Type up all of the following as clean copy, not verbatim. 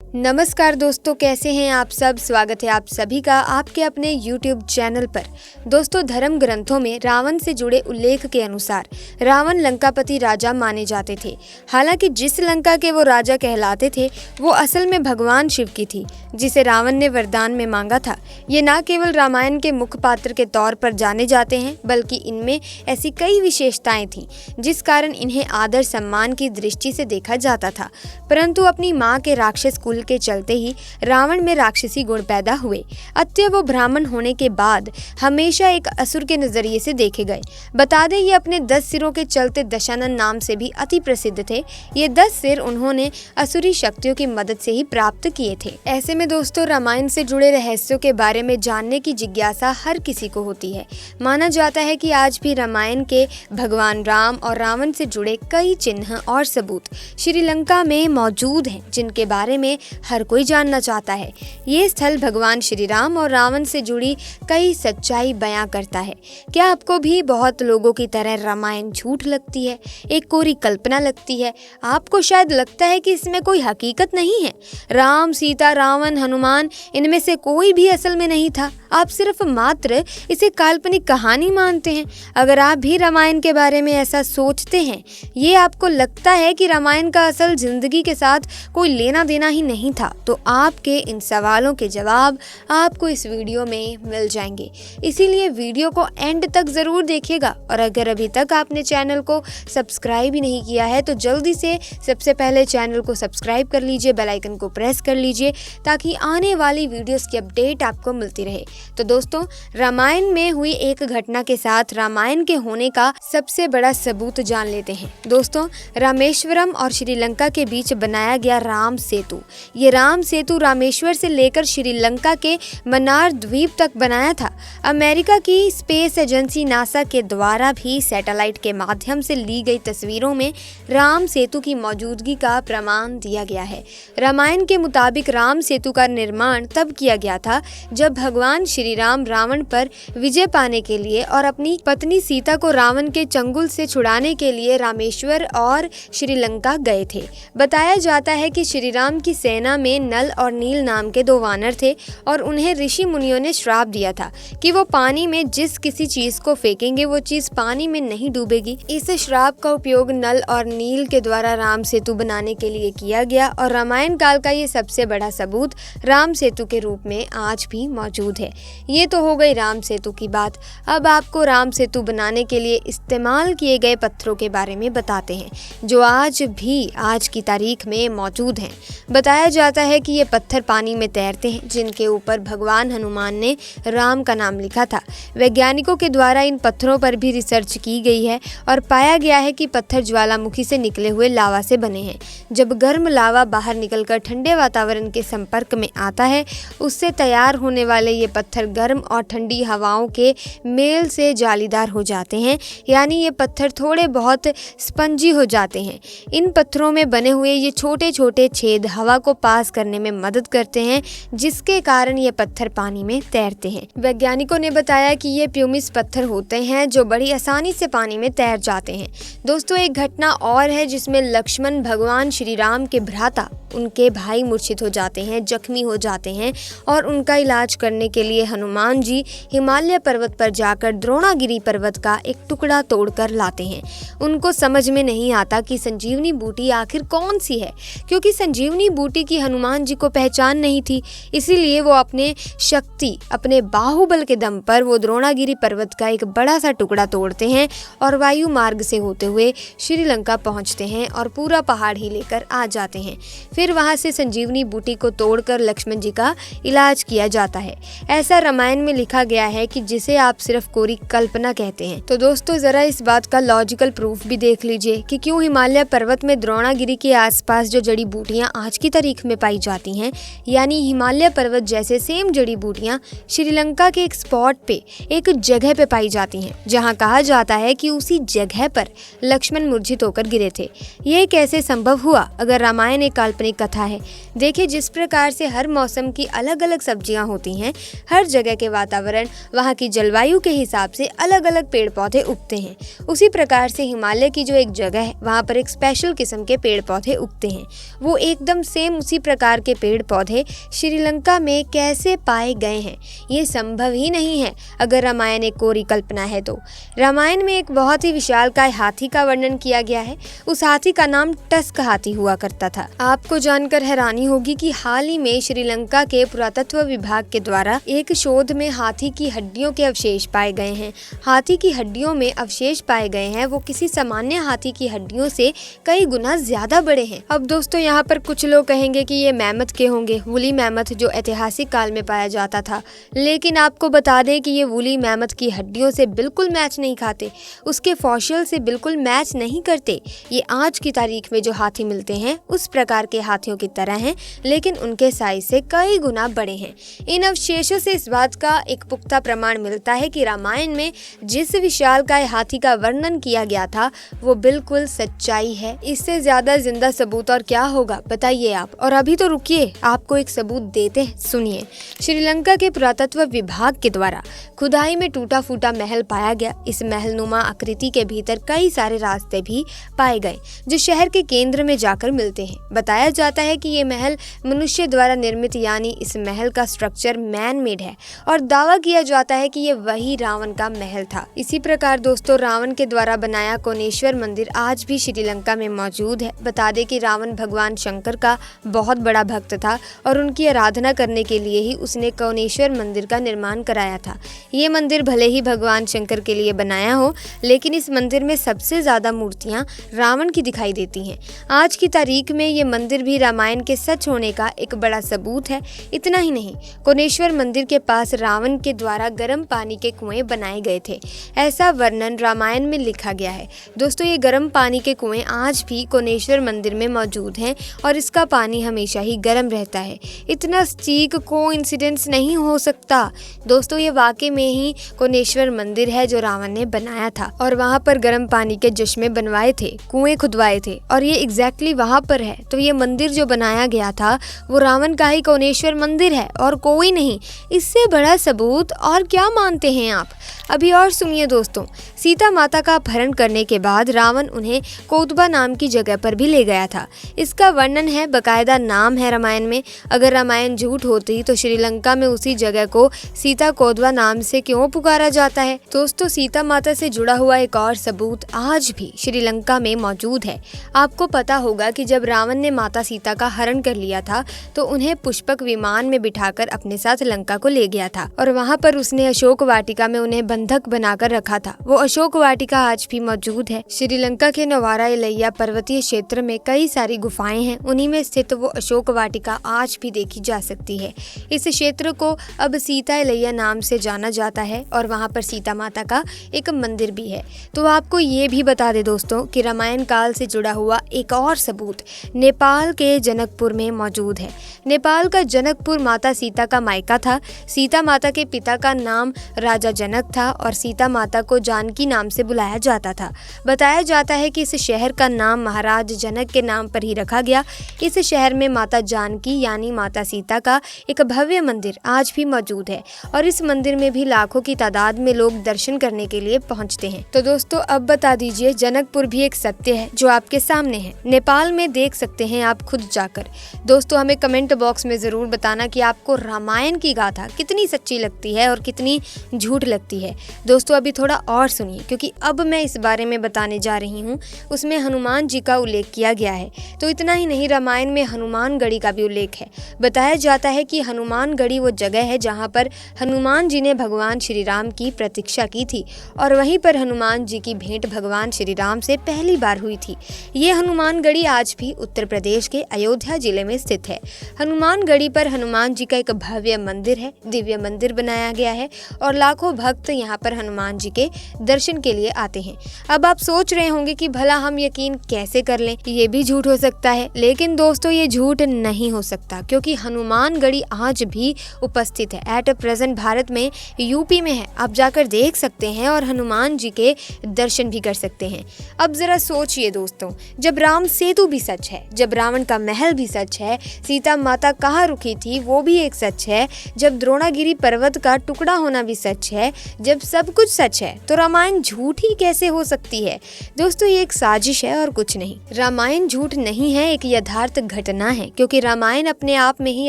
नमस्कार दोस्तों, कैसे हैं आप सब। स्वागत है आप सभी का आपके अपने YouTube चैनल पर। दोस्तों, धर्म ग्रंथों में रावण से जुड़े उल्लेख के अनुसार रावण लंकापति राजा माने जाते थे। हालांकि जिस लंका के वो राजा कहलाते थे वो असल में भगवान शिव की थी, जिसे रावण ने वरदान में मांगा था। ये न केवल रामायण के मुख्य पात्र के तौर पर जाने जाते हैं, बल्कि इनमें ऐसी कई विशेषताएं थीं जिस कारण इन्हें आदर सम्मान की दृष्टि से देखा जाता था। परंतु अपनी माँ के राक्षस कुल के चलते ही रावण में राक्षसी गुण पैदा हुए। अतः वो ब्राह्मण होने के बाद हमेशा एक असुर के नजरिए से देखे गए। बता दें, ये अपने 10 सिरों के चलते दशानन नाम से भी अति प्रसिद्ध थे। ये 10 सिर उन्होंने असुरी शक्तियों की मदद से ही प्राप्त किए थे। ऐसे में दोस्तों, रामायण से जुड़े रहस्यों के बारे में जानने की जिज्ञासा हर किसी को होती है। माना जाता है कि आज भी रामायण के भगवान राम और रावण से जुड़े कई चिन्ह और सबूत श्रीलंका में मौजूद हैं, जिनके बारे में हर कोई जानना चाहता है। ये स्थल भगवान श्री राम और रावण से जुड़ी कई सच्चाई बयां करता है। क्या आपको भी बहुत लोगों की तरह रामायण झूठ लगती है, एक कोरी कल्पना लगती है? आपको शायद लगता है कि इसमें कोई हकीकत नहीं है। राम, सीता, रावण, हनुमान, इनमें से कोई भी असल में नहीं था। आप सिर्फ मात्र इसे काल्पनिक कहानी मानते हैं। अगर आप भी रामायण के बारे में ऐसा सोचते हैं, ये आपको लगता है कि रामायण का असल जिंदगी के साथ कोई लेना देना ही नहीं था, तो आपके इन सवालों के जवाब आपको इस वीडियो में मिल जाएंगे। इसीलिए वीडियो को एंड तक जरूर देखिएगा। और अगर अभी तक आपने चैनल को सब्सक्राइब ही नहीं किया है तो जल्दी से सबसे पहले चैनल को सब्सक्राइब कर लीजिए, बेल आइकन को प्रेस कर लीजिए, ताकि आने वाली वीडियोस की अपडेट आपको मिलती रहे। तो दोस्तों, रामायण में हुई एक घटना के साथ रामायण के होने का सबसे बड़ा सबूत जान लेते हैं। दोस्तों, रामेश्वरम और श्रीलंका के बीच बनाया गया राम सेतु। ये राम सेतु रामेश्वर से लेकर श्रीलंका के मन्नार द्वीप तक बनाया था। अमेरिका की स्पेस एजेंसी नासा के द्वारा भी सैटेलाइट के माध्यम से ली गई तस्वीरों में राम सेतु की मौजूदगी का प्रमाण दिया गया है। रामायण के मुताबिक राम सेतु का निर्माण तब किया गया था जब भगवान श्री राम रावण पर विजय पाने के लिए और अपनी पत्नी सीता को रावण के चंगुल से छुड़ाने के लिए रामेश्वर और श्रीलंका गए थे। बताया जाता है कि श्री राम की सेना में नल और नील नाम के 2 वानर थे और उन्हें ऋषि मुनियों ने श्राप दिया था कि वो पानी में जिस किसी चीज को फेंकेंगे वो चीज पानी में नहीं डूबेगी। इस श्राप का उपयोग नल और नील के द्वारा राम सेतु बनाने के लिए किया गया और रामायण काल का ये सबसे बड़ा सबूत राम सेतु के रूप में आज भी मौजूद है। ये तो हो गई राम सेतु की बात। अब आपको राम सेतु बनाने के लिए इस्तेमाल किए गए पत्थरों के बारे में बताते हैं, जो आज की तारीख में मौजूद हैं। बताया जाता है कि ये पत्थर पानी में तैरते हैं, जिनके ऊपर भगवान हनुमान ने राम का नाम लिखा था। वैज्ञानिकों के द्वारा इन पत्थरों पर भी रिसर्च की गई है और पाया गया है कि पत्थर ज्वालामुखी से निकले हुए लावा से बने हैं। जब गर्म लावा बाहर निकलकर ठंडे वातावरण के संपर्क में आता है, उससे तैयार होने वाले ये पत्थर गर्म और ठंडी हवाओं के मेल से जालीदार हो जाते हैं, यानी ये पत्थर थोड़े बहुत स्पंजी हो जाते हैं। इन पत्थरों में बने हुए ये छोटे छोटे छेद हवा को पास करने में मदद करते हैं, जिसके कारण ये पत्थर पानी में तैरते हैं। वैज्ञानिकों ने बताया कि ये प्यूमिस पत्थर होते हैं जो बड़ी आसानी से पानी में तैर जाते हैं। दोस्तों, एक घटना और है जिसमें लक्ष्मण भगवान श्री राम के भ्राता, उनके भाई मूर्छित हो जाते हैं, जख्मी हो जाते हैं और उनका इलाज करने के लिए हनुमान जी हिमालय पर्वत पर जाकर द्रोणागिरी पर्वत का एक टुकड़ा तोड़कर लाते हैं। उनको समझ में नहीं आता कि संजीवनी बूटी आखिर कौन सी है, क्योंकि संजीवनी बूटी की हनुमान जी को पहचान नहीं थी। इसीलिए वो अपने बाहुबल के दम पर वो द्रोणागिरी पर्वत का एक बड़ा सा टुकड़ा तोड़ते हैं और वायु मार्ग से होते हुए श्रीलंका पहुंचते हैं और पूरा पहाड़ ही लेकर आ जाते हैं। फिर वहां से संजीवनी बूटी को तोड़कर लक्ष्मण जी का इलाज किया जाता है। ऐसा रामायण में लिखा गया है कि जिसे आप सिर्फ कोरी कल्पना कहते हैं। तो दोस्तों, जरा इस बात का लॉजिकल प्रूफ भी देख लीजिए कि क्यों हिमालय पर्वत में द्रोणागिरी के आसपास जो जड़ी बूटियां आज की तारीख में पाई जाती हैं, यानी हिमालय पर्वत जैसे सेम जड़ी बूटियां श्रीलंका के एक स्पॉट पे, एक जगह पे पाई जाती हैं, जहां कहा जाता है कि उसी जगह पर लक्ष्मण मूर्छित होकर गिरे थे। ये कैसे संभव हुआ अगर रामायण एक काल्पनिक कथा है? देखिए, जिस प्रकार से हर मौसम की अलग अलग सब्जियां होती हैं, हर जगह के वातावरण, वहां की जलवायु के हिसाब से अलग अलग पेड़ पौधे उगते हैं, उसी प्रकार से हिमालय की जो एक जगह है, वहां पर एक स्पेशल किस्म के पेड़ पौधे उगते हैं। वो एकदम सेम उसी प्रकार के पेड़ पौधे श्रीलंका में कैसे पाए गए हैं? ये संभव ही नहीं है अगर रामायण एक कोरी कल्पना है तो। रामायण में एक बहुत ही विशालकाय हाथी का वर्णन किया गया है। उस हाथी का नाम टस्क हाथी हुआ करता था। आपको जानकर हैरानी होगी कि हाल ही में श्रीलंका के पुरातत्व विभाग के द्वारा एक शोध में हाथी की हड्डियों के अवशेष पाए गए हैं। हाथी की हड्डियों में अवशेष पाए गए हैं वो किसी सामान्य हाथी की हड्डियों से कई गुना ज्यादा बड़े हैं। अब दोस्तों यहाँ पर कुछ लोग कहेंगे कि ये मैमथ के होंगे, वूली मैमथ जो ऐतिहासिक काल में पाया जाता था, लेकिन आपको बता दें कि ये वूली मैमथ की हड्डियों से बिल्कुल मैच नहीं खाते, उसके फॉसिल से बिल्कुल मैच नहीं करते। ये आज की तारीख में जो हाथी मिलते हैं उस प्रकार के हाथियों की तरह हैं, लेकिन उनके साइज से कई गुना बड़े हैं। इन अवशेषों से इस बात का एक पुख्ता प्रमाण मिलता है कि रामायण में जिस विशालकाय हाथी का वर्णन किया गया था वो बिल्कुल सच्चाई है। इससे ज्यादा जिंदा सबूत और क्या होगा बताइए आप। और अभी तो रुकिए, आपको एक सबूत देते हैं, सुनिए। श्रीलंका के पुरातत्व विभाग के द्वारा खुदाई में टूटा फूटा महल पाया गया। इस महलनुमा आकृति के भीतर कई सारे रास्ते भी पाए गए जो शहर के केंद्र में जाकर मिलते हैं। बताया जाता है कि ये महल मनुष्य द्वारा निर्मित, यानी इस महल का स्ट्रक्चर मैन मेड है और दावा किया जाता है कि ये वही रावण का महल था। इसी प्रकार दोस्तों रावण के द्वारा बनाया कोनेश्वर मंदिर आज भी श्रीलंका में मौजूद है। बता दें कि रावण भगवान शंकर का बहुत बड़ा भक्त था और उनकी आराधना करने के लिए ही उसने कोनेश्वर मंदिर का निर्माण कराया था। ये मंदिर भले ही भगवान शंकर के लिए बनाया हो, लेकिन इस मंदिर में सबसे ज्यादा मूर्तियां रावण की दिखाई देती हैं। आज की तारीख में ये मंदिर भी रामायण के सच होने का एक बड़ा सबूत है। इतना ही नहीं, कोनेश्वर मंदिर के पास रावण के द्वारा गर्म पानी के कुएं बनाए गए थे, ऐसा वर्णन रामायण में लिखा गया है। दोस्तों ये गर्म पानी के कुएं आज भी कोनेश्वर मंदिर में मौजूद हैं और इसका पानी हमेशा ही गर्म रहता है। इतना सटीक कोइंसिडेंस नहीं हो सकता। दोस्तों ये वाकई में ही कोनेश्वर मंदिर है जो रावण ने बनाया था और वहाँ पर गर्म पानी के चश्मे बनवाए थे, कुएं खुदवाए थे और ये एग्जैक्टली वहाँ पर है। तो ये मंदिर जो बनाया गया था वो रावण का ही कोनेश्वर मंदिर है और कोई नहीं। इससे बड़ा सबूत और क्या मानते हैं आप? अभी और सुनिए दोस्तों। सीता माता का अपहरण करने के बाद रावण उन्हें कोदबा नाम की जगह पर भी ले गया था। इसका वर्णन है, बकायदा नाम है रामायण में। अगर रामायण झूठ होती तो श्रीलंका में उसी जगह को सीता कोदबा नाम से क्यों पुकारा जाता है? दोस्तों सीता माता से जुड़ा हुआ एक और सबूत आज भी श्रीलंका में मौजूद है। आपको पता होगा कि जब रावण ने माता सीता का हरण कर लिया था तो उन्हें पुष्पक विमान में बिठाकर अपने साथ लंका को ले गया था और वहाँ पर उसने अशोक वाटिका में उन्हें बंधक बनाकर रखा था। वो अशोक वाटिका आज भी मौजूद है। श्रीलंका के नवारा इलैया पर्वतीय क्षेत्र में कई सारी गुफाएं हैं, उन्हीं में स्थित वो अशोक वाटिका आज भी देखी जा सकती है। इस क्षेत्र को अब सीता इलैया नाम से जाना जाता है और वहाँ पर सीता माता का एक मंदिर भी है। तो आपको ये भी बता दे दोस्तों कि रामायण काल से जुड़ा हुआ एक और सबूत नेपाल के जनकपुर में मौजूद है। नेपाल का जनकपुर माता सीता का मायका था। सीता माता के पिता का नाम राजा जनक था और सीता माता को जानकी नाम से बुलाया जाता था। बताया जाता है कि इस शहर का नाम महाराज जनक के नाम पर ही रखा गया। इस शहर में माता जानकी यानी माता सीता का एक भव्य मंदिर आज भी मौजूद है और इस मंदिर में भी लाखों की तादाद में लोग दर्शन करने के लिए पहुंचते हैं। तो दोस्तों अब बता दीजिए, जनकपुर भी एक सत्य है जो आपके सामने है। नेपाल में देख सकते हैं आप खुद जाकर। दोस्तों हमें कमेंट बॉक्स में जरूर बताना कि आपको रामायण की गाथा कितनी सच्ची लगती है और कितनी झूठ लगती है। दोस्तों अभी थोड़ा और सुनिए, क्योंकि अब मैं इस बारे में बताने जा रही हूँ उसमें हनुमान जी का उल्लेख किया गया है। तो इतना ही नहीं, रामायण में हनुमानगढ़ी का भी उल्लेख है। बताया जाता है कि हनुमानगढ़ी वो जगह है जहाँ पर हनुमान जी ने भगवान श्री राम की प्रतीक्षा की थी और वहीं पर हनुमान जी की भेंट भगवान श्री राम से पहली बार हुई थी। ये हनुमानगढ़ी आज भी उत्तर प्रदेश के अयोध्या जिले में स्थित है। हनुमानगढ़ी पर हनुमान जी का एक भव्य मंदिर है, दिव्य मंदिर बनाया गया है और लाखों भक्त यहाँ पर हनुमान जी के दर्शन के लिए आते हैं। अब आप सोच रहे होंगे कि भला हम यकीन कैसे कर लें, ये भी झूठ हो सकता है। लेकिन दोस्तों ये झूठ नहीं हो सकता, क्योंकि हनुमानगढ़ी आज भी उपस्थित है। एट प्रेजेंट भारत में यूपी में है। आप जाकर देख सकते हैं और हनुमान जी के दर्शन भी कर सकते हैं। अब जरा सोचिए दोस्तों, जब राम सेतु भी सच है, जब रावण का महल भी सच है, सीता माता कहाँ रुकी थी वो भी एक सच है, जब द्रोणागिरी पर्वत का टुकड़ा होना भी सच है, जब सब कुछ सच है, तो रामायण झूठ ही कैसे हो सकती है? दोस्तों ये एक साजिश है और कुछ नहीं। रामायण झूठ नहीं है, एक यथार्थ घटना गलत ना है, क्योंकि रामायण अपने आप में ही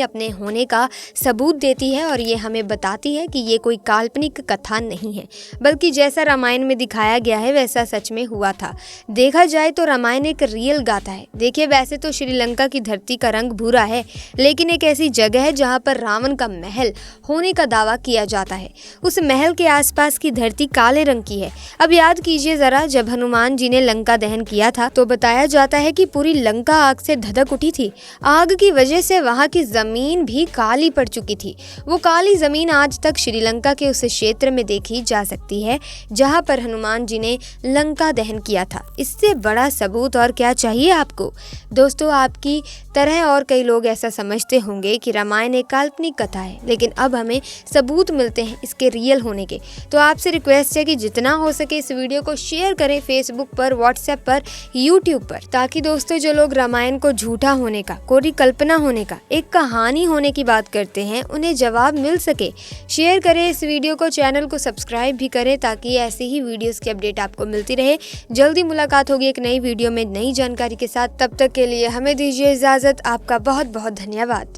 अपने होने का सबूत देती है और ये हमें बताती है कि ये कोई काल्पनिक कथा नहीं है, बल्कि जैसा रामायण में दिखाया गया है वैसा सच में हुआ था। देखा जाए तो रामायण एक रियल गाथा है। देखिए, वैसे तो श्रीलंका की धरती का रंग भूरा है, लेकिन एक ऐसी जगह है जहाँ पर रावण का महल होने का दावा किया जाता है। उस महल के आसपास की धरती काले रंग की है। अब याद कीजिए जरा, जब हनुमान जी ने लंका दहन किया था तो बताया जाता है कि पूरी लंका आग से धधक उठी थी। आग की वजह से वहाँ की जमीन भी काली पड़ चुकी थी। वो काली जमीन आज तक श्रीलंका के उस क्षेत्र में देखी जा सकती है जहाँ पर हनुमान जी ने लंका दहन किया था। इससे बड़ा सबूत और क्या चाहिए आपको। दोस्तों, आपकी तरह और कई लोग ऐसा समझते होंगे कि रामायण एक काल्पनिक कथा है, लेकिन अब हमें सबूत मिलते हैं इसके रियल होने के। तो आपसे रिक्वेस्ट है कि जितना हो सके इस वीडियो को शेयर करें फेसबुक पर, व्हाट्सएप पर, यूट्यूब पर, ताकि दोस्तों जो लोग रामायण को झूठा होने का, कोरी कल्पना होने का, एक कहानी होने की बात करते हैं, उन्हें जवाब मिल सके। शेयर करें इस वीडियो को, चैनल को सब्सक्राइब भी करें ताकि ऐसी ही वीडियोस की अपडेट आपको मिलती रहे। जल्दी मुलाकात होगी एक नई वीडियो में नई जानकारी के साथ। तब तक के लिए हमें दीजिए इजाजत। आपका बहुत बहुत धन्यवाद।